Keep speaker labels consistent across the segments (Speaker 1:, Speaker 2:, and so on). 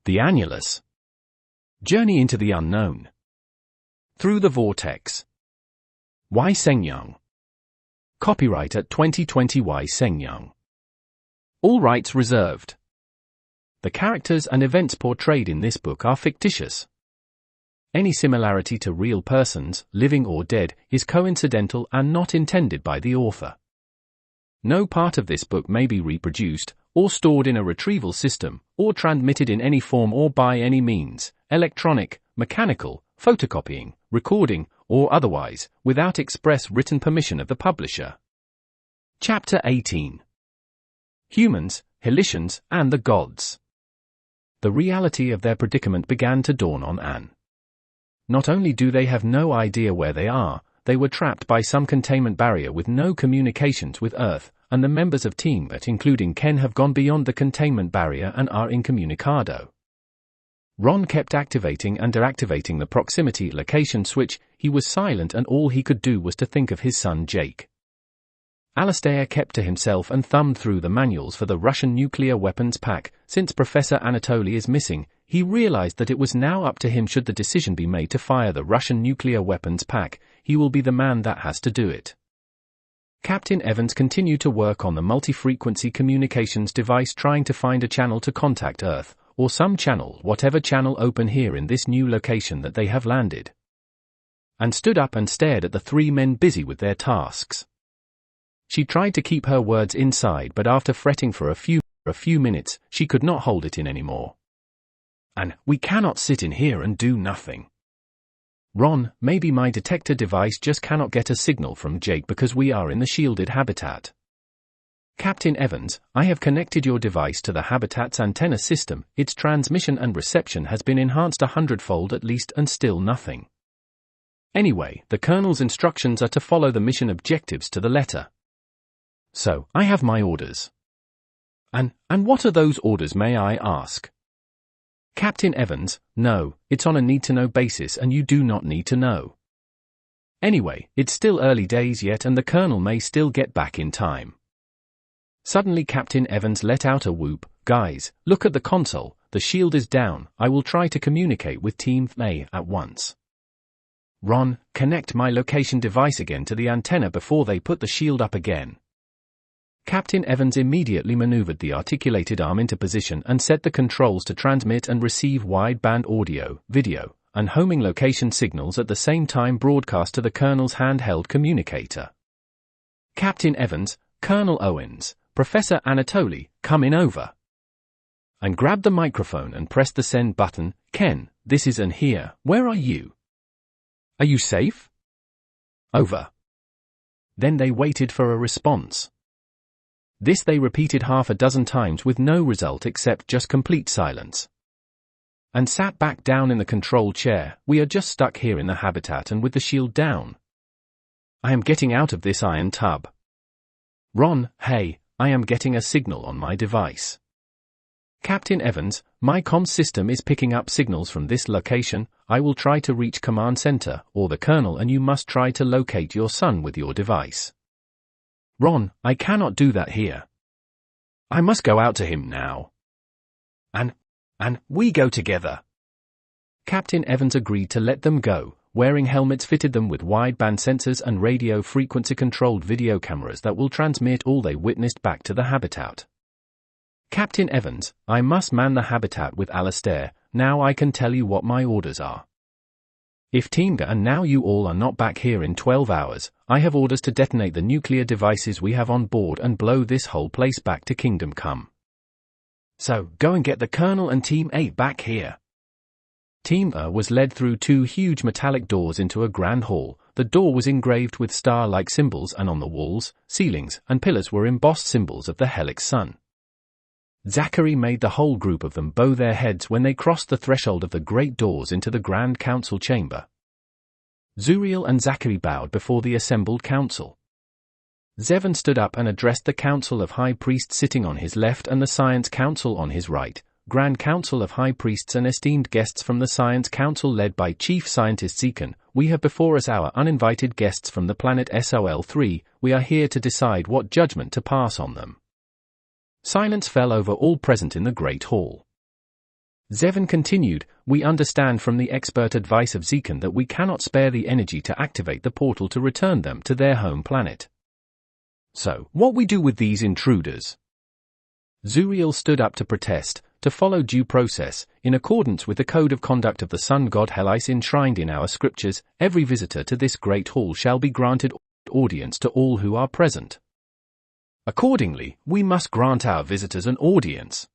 Speaker 1: The Annulus. Journey into the unknown. Through the vortex. Y. Sengyoung. Copyright at 2020 Y. Sengyoung. All rights reserved. The characters and events portrayed in this book are fictitious. Any similarity to real persons, living or dead, is coincidental and not intended by the author. No part of this book may be reproduced, or stored in a retrieval system, or transmitted in any form or by any means, electronic, mechanical, photocopying, recording, or otherwise, without express written permission of the publisher. Chapter 18. Humans, Helicians, and the Gods. The reality of their predicament began to dawn on Anne. Not only do they have no idea where they are, they were trapped by some containment barrier with no communications with Earth, and the members of Team Earth, including Ken, have gone beyond the containment barrier and are incommunicado. Ron kept activating and deactivating the proximity location switch. He was silent and all he could do was to think of his son Jake. Alistair kept to himself and thumbed through the manuals for the Russian nuclear weapons pack. Since Professor Anatoly is missing, he realized that it was now up to him. Should the decision be made to fire the Russian nuclear weapons pack, he will be the man that has to do it. Captain Evans continued to work on the multi-frequency communications device, trying to find a channel to contact Earth, or some channel, whatever channel open here in this new location that they have landed. And stood up and stared at the three men busy with their tasks. She tried to keep her words inside, but after fretting for a few minutes, she could not hold it in anymore. And we cannot sit in here and do nothing. Ron, maybe my detector device just cannot get a signal from Jake because we are in the shielded habitat. Captain Evans, I have connected your device to the habitat's antenna system. Its transmission and reception has been enhanced 100-fold at least, and still nothing. Anyway, the Colonel's instructions are to follow the mission objectives to the letter. So, I have my orders. And what are those orders, may I ask? Captain Evans, no, it's on a need-to-know basis and you do not need to know. Anyway, it's still early days yet and the Colonel may still get back in time. Suddenly Captain Evans let out a whoop. Guys, look at the console, the shield is down. I will try to communicate with Team A at once. Ron, connect my location device again to the antenna before they put the shield up again. Captain Evans immediately maneuvered the articulated arm into position and set the controls to transmit and receive wideband audio, video, and homing location signals at the same time broadcast to the Colonel's handheld communicator. Captain Evans, Colonel Owens, Professor Anatoly, come in over. And grab the microphone and press the send button. Ken, this is Anne here. Where are you? Are you safe? Over. Then they waited for a response. This they repeated half a dozen times with no result except just complete silence. And sat back down in the control chair. We are just stuck here in the habitat and with the shield down. I am getting out of this iron tub. Ron, hey, I am getting a signal on my device. Captain Evans, my comms system is picking up signals from this location. I will try to reach command center or the Colonel and you must try to locate your son with your device. Ron, I cannot do that here. I must go out to him now. And we go together. Captain Evans agreed to let them go. Wearing helmets fitted them with wideband sensors and radio frequency-controlled video cameras that will transmit all they witnessed back to the habitat. Captain Evans, I must man the habitat with Alistair. Now I can tell you what my orders are. If Team Ga and now you all are not back here in 12 hours, I have orders to detonate the nuclear devices we have on board and blow this whole place back to Kingdom Come. So, go and get the Colonel and Team A back here. Team A was led through two huge metallic doors into a grand hall. The door was engraved with star-like symbols and on the walls, ceilings, and pillars were embossed symbols of the helix sun. Zakari made the whole group of them bow their heads when they crossed the threshold of the great doors into the Grand Council chamber. Zuriel and Zakari bowed before the assembled council. Zevon stood up and addressed the Council of High Priests sitting on his left and the Science Council on his right. Grand Council of High Priests and esteemed guests from the Science Council led by Chief Scientist Zekon, we have before us our uninvited guests from the planet SOL-3, we are here to decide what judgment to pass on them. Silence fell over all present in the Great Hall. Zevon continued, we understand from the expert advice of Zakari that we cannot spare the energy to activate the portal to return them to their home planet. So, what we do with these intruders? Zuriel stood up to protest, to follow due process, in accordance with the code of conduct of the sun god Helicians enshrined in our scriptures. Every visitor to this great hall shall be granted audience to all who are present. Accordingly, we must grant our visitors an audience.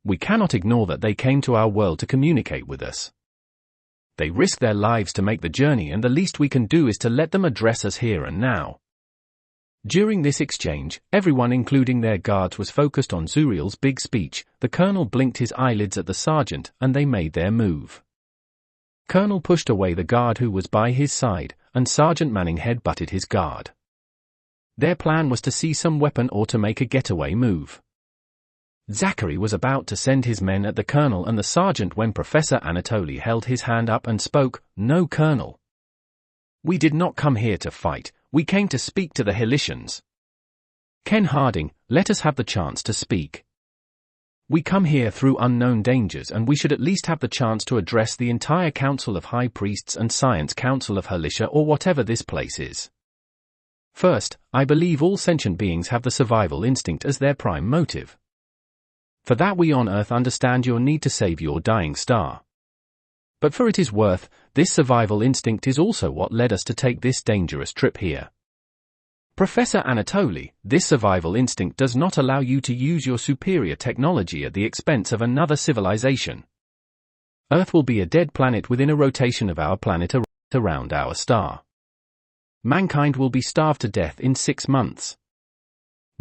Speaker 1: We cannot ignore that they came to our world to communicate with us. They risk their lives to make the journey, and the least we can do is to let them address us here and now. During this exchange, everyone including their guards was focused on Zuriel's big speech. The colonel blinked his eyelids at the sergeant, and they made their move. Colonel pushed away the guard who was by his side, and Sergeant Manning head-butted his guard. Their plan was to seize some weapon or to make a getaway move. Zakari was about to send his men at the colonel and the sergeant when Professor Anatoly held his hand up and spoke, "No, Colonel. We did not come here to fight, we came to speak to the Helicians. Ken Harding, let us have the chance to speak. We come here through unknown dangers, and we should at least have the chance to address the entire Council of High Priests and Science Council of Helicia, or whatever this place is. First, I believe all sentient beings have the survival instinct as their prime motive. For that we on Earth understand your need to save your dying star. But for it is worth, this survival instinct is also what led us to take this dangerous trip here. Professor Anatoly, this survival instinct does not allow you to use your superior technology at the expense of another civilization. Earth will be a dead planet within a rotation of our planet around our star. Mankind will be starved to death in 6 months.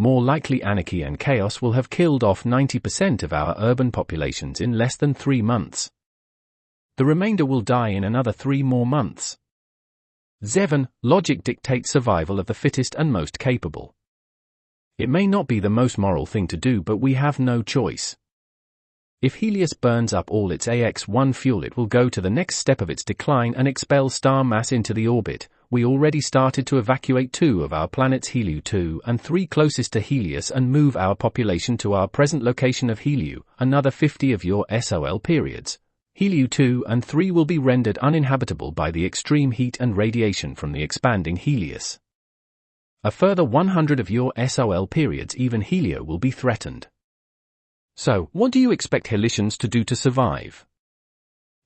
Speaker 1: More likely, anarchy and chaos will have killed off 90% of our urban populations in less than 3 months. The remainder will die in another 3 more months. Zevon, logic dictates survival of the fittest and most capable. It may not be the most moral thing to do, but we have no choice. If Helios burns up all its AX-1 fuel, it will go to the next step of its decline and expel star mass into the orbit. We already started to evacuate 2 of our planets, Helio 2 and 3 closest to Helios, and move our population to our present location of Helio. Another 50 of your SOL periods, Helio 2 and 3, will be rendered uninhabitable by the extreme heat and radiation from the expanding Helios. A further 100 of your SOL periods, even Helio will be threatened. So, what do you expect Helicians to do to survive?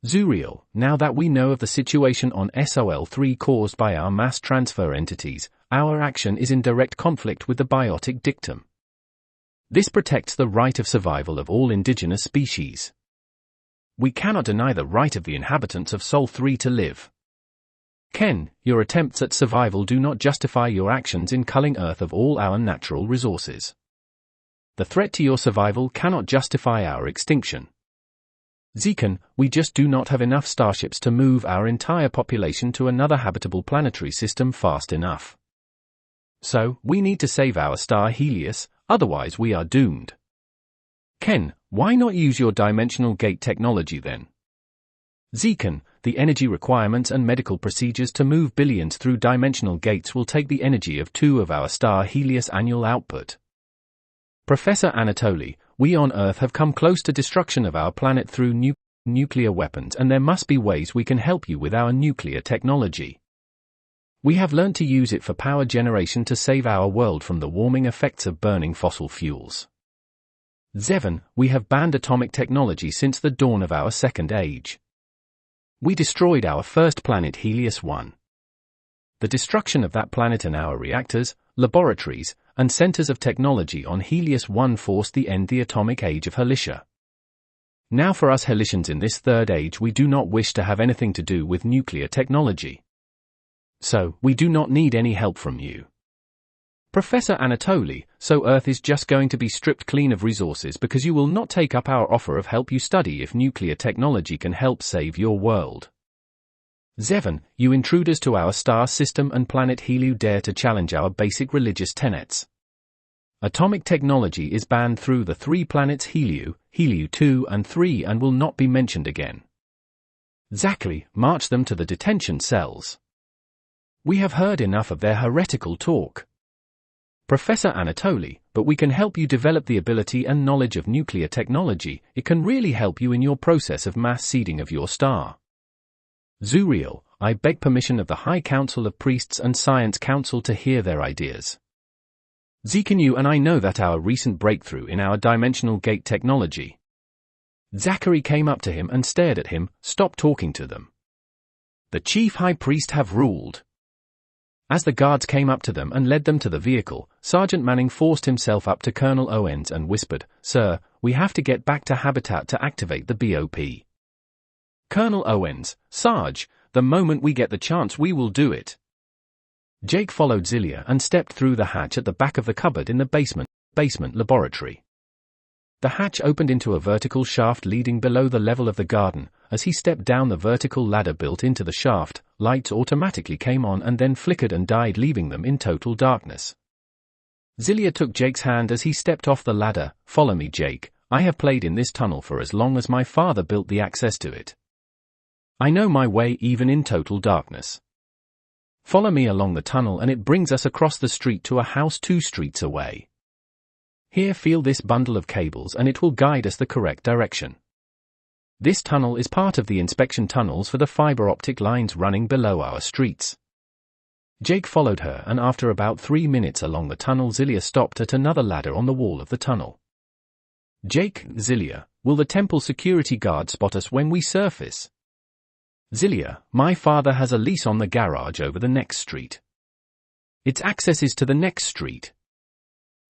Speaker 1: Zuriel, now that we know of the situation on SOL3 caused by our mass transfer entities, our action is in direct conflict with the biotic dictum. This protects the right of survival of all indigenous species. We cannot deny the right of the inhabitants of Sol 3 to live. Ken, your attempts at survival do not justify your actions in culling Earth of all our natural resources. The threat to your survival cannot justify our extinction. Zakari, we just do not have enough starships to move our entire population to another habitable planetary system fast enough. So, we need to save our star Helios, otherwise we are doomed. Ken, why not use your dimensional gate technology then? Zakari, the energy requirements and medical procedures to move billions through dimensional gates will take the energy of 2 of our star Helios' annual output. Professor Anatoly, we on Earth have come close to destruction of our planet through nuclear weapons, and there must be ways we can help you with our nuclear technology. We have learned to use it for power generation to save our world from the warming effects of burning fossil fuels. Zevon, we have banned atomic technology since the dawn of our second age. We destroyed our first planet, Helios 1. The destruction of that planet and our reactors, laboratories, and centers of technology on Helios 1 forced the end the atomic age of Helicia. Now for us Helicians in this third age, we do not wish to have anything to do with nuclear technology. So, we do not need any help from you. Professor Anatoly, so Earth is just going to be stripped clean of resources because you will not take up our offer of help you study if nuclear technology can help save your world. Zevon, you intruders to our star system and planet Helio dare to challenge our basic religious tenets. Atomic technology is banned through the 3 planets Helio, Helio 2 and 3 and will not be mentioned again. Zakari, march them to the detention cells. We have heard enough of their heretical talk. Professor Anatoly, but we can help you develop the ability and knowledge of nuclear technology. It can really help you in your process of mass seeding of your star. Zuriel, I beg permission of the High Council of Priests and Science Council to hear their ideas. Zakari and I know that our recent breakthrough in our dimensional gate technology. Zakari came up to him and stared at him. Stop talking to them. The Chief High Priest have ruled. As the guards came up to them and led them to the vehicle, Sergeant Manning forced himself up to Colonel Owens and whispered, "Sir, we have to get back to Habitat to activate the BOP." Colonel Owens, "Sarge, the moment we get the chance we will do it." Jake followed Zillia and stepped through the hatch at the back of the cupboard in the basement laboratory. The hatch opened into a vertical shaft leading below the level of the garden. As he stepped down the vertical ladder built into the shaft, lights automatically came on and then flickered and died, leaving them in total darkness. Zillia took Jake's hand as he stepped off the ladder. "Follow me, Jake. I have played in this tunnel for as long as my father built the access to it. I know my way even in total darkness. Follow me along the tunnel and it brings us across the street to a house 2 streets away. Here, feel this bundle of cables and it will guide us the correct direction. This tunnel is part of the inspection tunnels for the fiber optic lines running below our streets." Jake followed her, and after about 3 minutes along the tunnel, Zillia stopped at another ladder on the wall of the tunnel. "Jake, Zillia, will the temple security guard spot us when we surface?" "Zillia, my father has a lease on the garage over the next street. Its access is to the next street.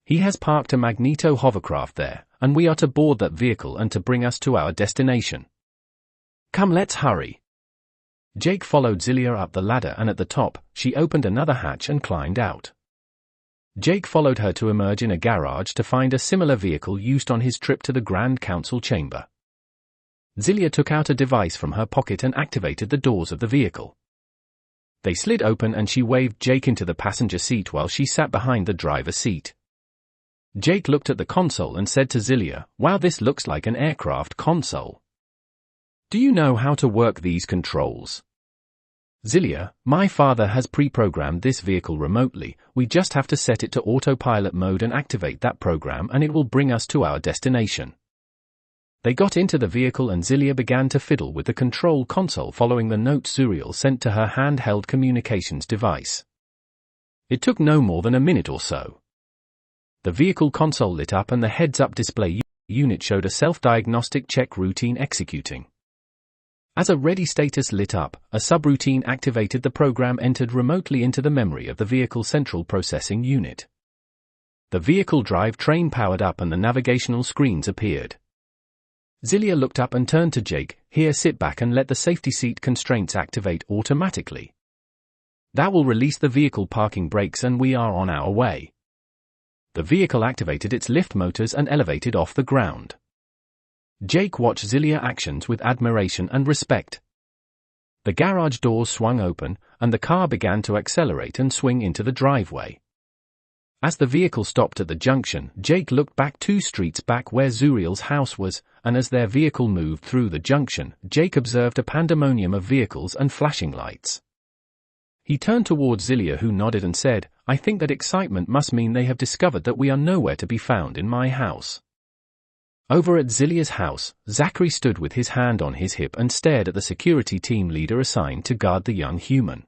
Speaker 1: He has parked a magneto hovercraft there, and we are to board that vehicle and to bring us to our destination. Come, let's hurry." Jake followed Zillia up the ladder, and at the top, she opened another hatch and climbed out. Jake followed her to emerge in a garage to find a similar vehicle used on his trip to the Grand Council chamber. Zillia took out a device from her pocket and activated the doors of the vehicle. They slid open and she waved Jake into the passenger seat while she sat behind the driver's seat. Jake looked at the console and said to Zillia, "Wow, this looks like an aircraft console. Do you know how to work these controls?" "Zillia, my father has pre-programmed this vehicle remotely. We just have to set it to autopilot mode and activate that program and it will bring us to our destination." They got into the vehicle and Zillia began to fiddle with the control console following the notes Zuriel sent to her handheld communications device. It took no more than a minute or so. The vehicle console lit up and the heads-up display unit showed a self-diagnostic check routine executing. As a ready status lit up, a subroutine activated. The program entered remotely into the memory of the vehicle central processing unit. The vehicle drive train powered up and the navigational screens appeared. Zillia looked up and turned to Jake. "Here, sit back and let the safety seat constraints activate automatically. That will release the vehicle parking brakes and we are on our way." The vehicle activated its lift motors and elevated off the ground. Jake watched Zillia's actions with admiration and respect. The garage doors swung open, and the car began to accelerate and swing into the driveway. As the vehicle stopped at the junction, Jake looked back 2 streets back where Zuriel's house was, and as their vehicle moved through the junction, Jake observed a pandemonium of vehicles and flashing lights. He turned towards Zillia, who nodded and said, "I think that excitement must mean they have discovered that we are nowhere to be found in my house." Over at Zillia's house, Zakari stood with his hand on his hip and stared at the security team leader assigned to guard the young human.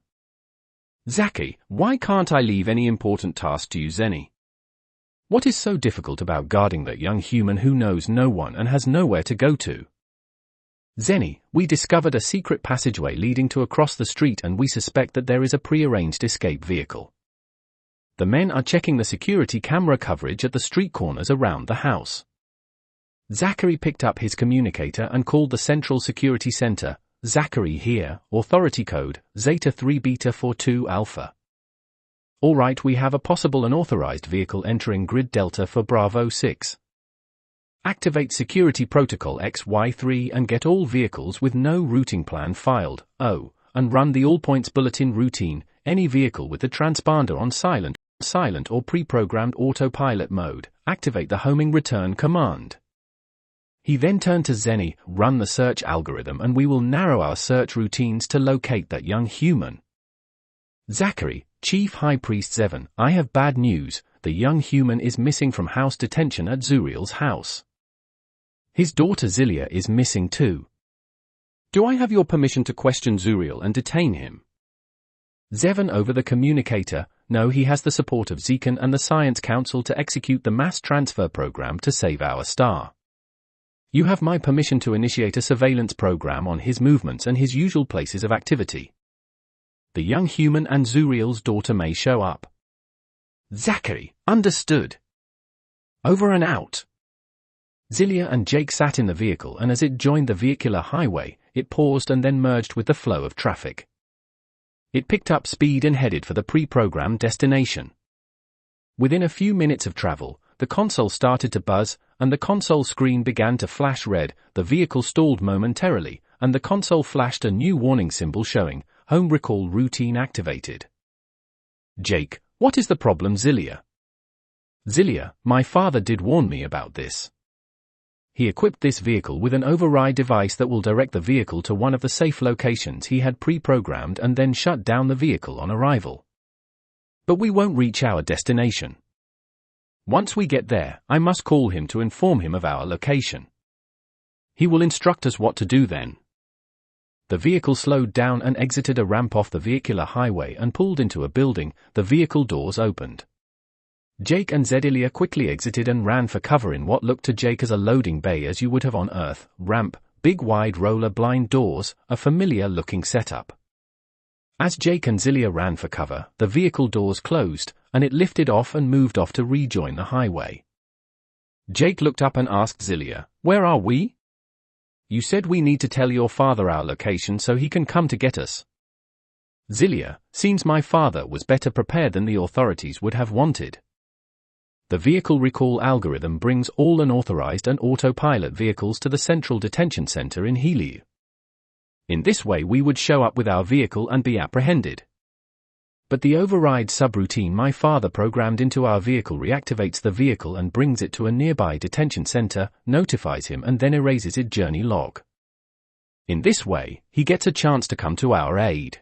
Speaker 1: "Zakari, why can't I leave any important task to you, Zenny? What is so difficult about guarding that young human who knows no one and has nowhere to go to?" "Zenny, we discovered a secret passageway leading to across the street and we suspect that there is a prearranged escape vehicle. The men are checking the security camera coverage at the street corners around the house." Zakari picked up his communicator and called the Central Security Center. "Zakari here, authority code, Zeta 3 Beta 42 Alpha. All right, we have a possible unauthorized vehicle entering grid Delta for Bravo 6. Activate security protocol XY3 and get all vehicles with no routing plan filed. Oh, and run the all points bulletin routine. Any vehicle with the transponder on silent or pre-programmed autopilot mode, activate the homing return command." He then turned to Zenny, "Run the search algorithm and we will narrow our search routines to locate that young human." "Zakari, Chief High Priest Zevon, I have bad news. the young human is missing from house detention at Zuriel's house. His daughter Zillia is missing too.
Speaker 2: Do I have your permission to question Zuriel and detain him?
Speaker 1: Zevon over the communicator. No, he has the support of Zekon and the Science Council to execute the mass transfer program to save our star. You have my permission to initiate a surveillance program on his movements and his usual places of activity. The young human and Zuriel's daughter may show up.
Speaker 2: Zakari, understood.
Speaker 1: Over and out. Zillia and Jake sat in the vehicle, and as it joined the vehicular highway, it paused and then merged with the flow of traffic. It picked up speed and headed for the pre-programmed destination. Within a few minutes of travel, the console started to buzz, and the console screen began to flash red. The vehicle stalled momentarily, and the console flashed a new warning symbol showing, home recall routine activated.
Speaker 2: Jake, what is the problem, Zillia?
Speaker 1: Zillia, my father did warn me about this. He equipped this vehicle with an override device that will direct the vehicle to one of the safe locations he had pre-programmed and then shut down the vehicle on arrival. But we won't reach our destination. Once we get there, I must call him to inform him of our location.
Speaker 2: He will instruct us what to do then.
Speaker 1: The vehicle slowed down and exited a ramp off the vehicular highway and pulled into a building. The vehicle doors opened. Jake and Zillia quickly exited and ran for cover in what looked to Jake as a loading bay as you would have on Earth. Ramp, big wide roller blind doors, a familiar looking setup. As Jake and Zillia ran for cover, the vehicle doors closed, and it lifted off and moved off to rejoin the highway.
Speaker 2: Jake looked up and asked Zillia, "Where are we?"
Speaker 1: "You said we need to tell your father our location so he can come to get us."
Speaker 2: "Zillia, seems my father was better prepared than the authorities would have wanted.
Speaker 1: The vehicle recall algorithm brings all unauthorized and autopilot vehicles to the central detention center in Helicians. In this way we would show up with our vehicle and be apprehended. But the override subroutine my father programmed into our vehicle reactivates the vehicle and brings it to a nearby detention center, notifies him and then erases its journey log. In this way, he gets a chance to come to our aid."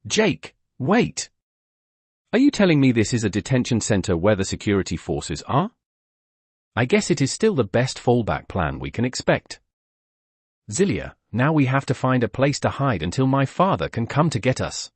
Speaker 2: "Jake, wait. Are you telling me this is a detention center where the security forces are?"
Speaker 1: "I guess it is still the best fallback plan we can expect."
Speaker 2: "Zillia, now we have to find a place to hide until my father can come to get us."